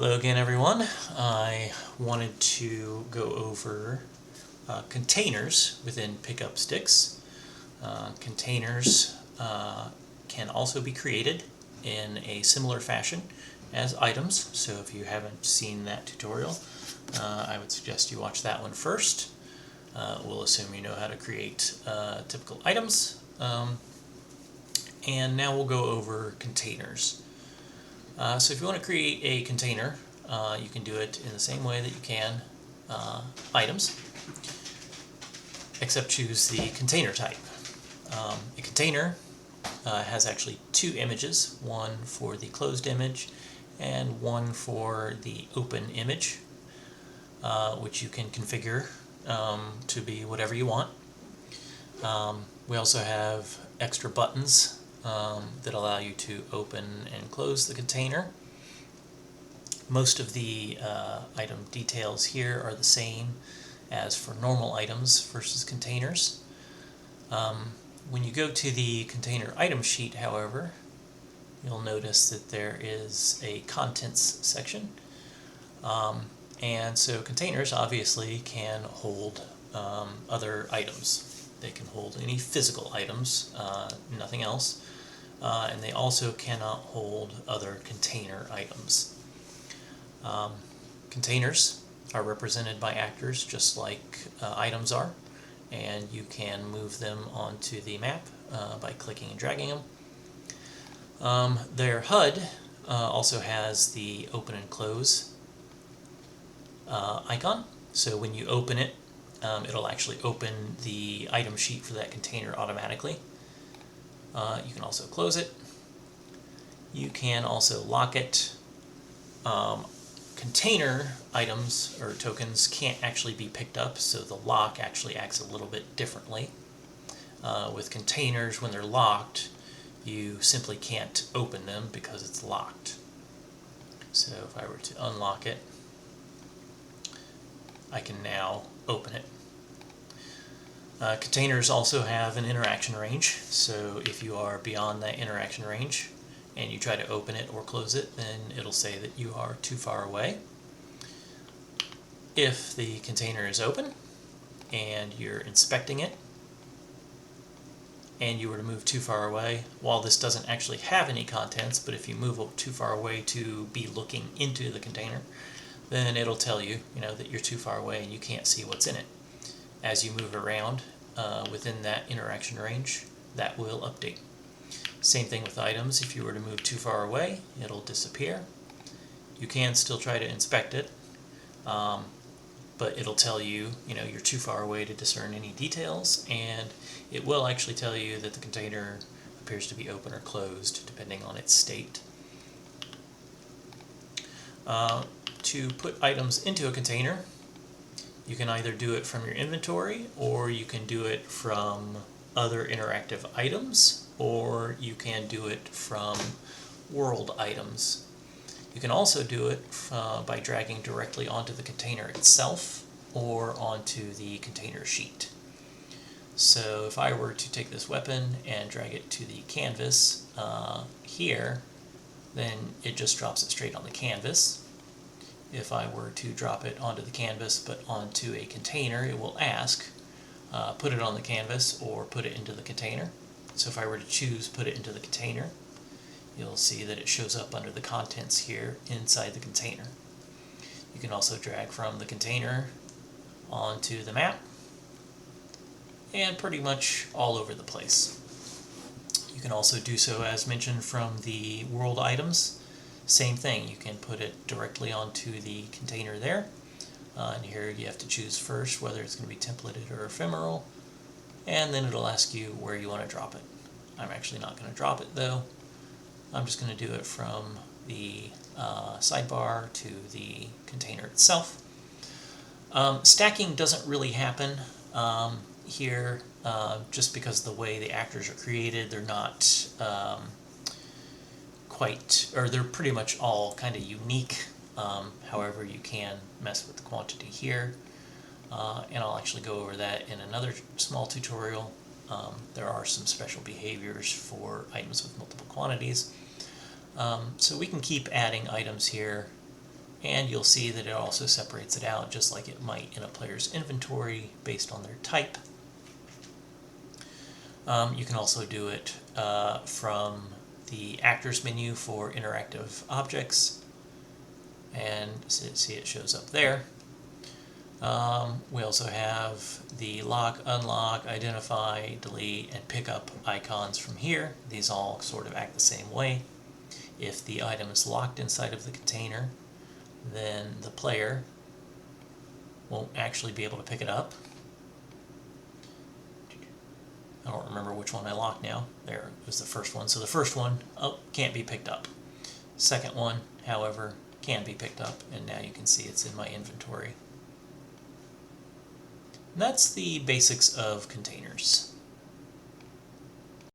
Hello again, everyone. I wanted to go over containers within Pick-Up-Stix. Containers can also be created in a similar fashion as items, so if you haven't seen that tutorial, I would suggest you watch that one first. We'll assume you know how to create typical items, and now we'll go over containers. So if you want to create a container, you can do it in the same way that you can items, except choose the container type. A container has actually two images, one for the closed image and one for the open image, which you can configure to be whatever you want. We also have extra buttons that allow you to open and close the container. Most of the item details here are the same as for normal items versus containers. When you go to the container item sheet, however, you'll notice that there is a contents section. And so containers obviously can hold other items. They can hold any physical items, nothing else. And they also cannot hold other container items. Containers are represented by actors just like items are, and you can move them onto the map by clicking and dragging them. Their HUD also has the open and close icon, so when you open it, it'll actually open the item sheet for that container automatically. You can also close it. You can also lock it. Container items or tokens can't actually be picked up, so the lock actually acts a little bit differently. With containers, when they're locked, you simply can't open them because it's locked. So if I were to unlock it, I can now open it. Containers also have an interaction range, so if you are beyond that interaction range and you try to open it or close it, then it'll say that you are too far away. If the container is open and you're inspecting it and you were to move too far away, while this doesn't actually have any contents, but if you move too far away to be looking into the container, then it'll tell you, that you're too far away and you can't see what's in it. As you move around within that interaction range, that will update. Same thing with items. If you were to move too far away, it'll disappear. You can still try to inspect it, but it'll tell you, you're too far away to discern any details, and it will actually tell you that the container appears to be open or closed, depending on its state. To put items into a container, you can either do it from your inventory, or you can do it from other interactive items, or you can do it from world items. You can also do it by dragging directly onto the container itself or onto the container sheet. So if I were to take this weapon and drag it to the canvas here, then it just drops it straight on the canvas. If I were to drop it onto the canvas but onto a container, it will ask, put it on the canvas or put it into the container. So if I were to choose put it into the container, you'll see that it shows up under the contents here inside the container. You can also drag from the container onto the map and pretty much all over the place. You can also do so, as mentioned, from the world items. Same thing, you can put it directly onto the container there. And here you have to choose first whether it's going to be templated or ephemeral, and then it'll ask you where you want to drop it. I'm actually not going to drop it though. I'm just going to do it from the sidebar to the container itself. Stacking doesn't really happen here just because the way the actors are created, they're not they're pretty much all kind of unique. However, you can mess with the quantity here, and I'll actually go over that in another small tutorial. There are some special behaviors for items with multiple quantities. So we can keep adding items here And you'll see that it also separates it out just like it might in a player's inventory based on their type. You can also do it from the actors menu for interactive objects, and see it shows up there. We also have the lock, unlock, identify, delete, and pick up icons from here. These all sort of act the same way. If the item is locked inside of the container, then the player won't actually be able to pick it up. I don't remember which one I locked now. There was the first one. So the first one, can't be picked up. Second one, however, can be picked up, and now you can see it's in my inventory. And that's the basics of containers.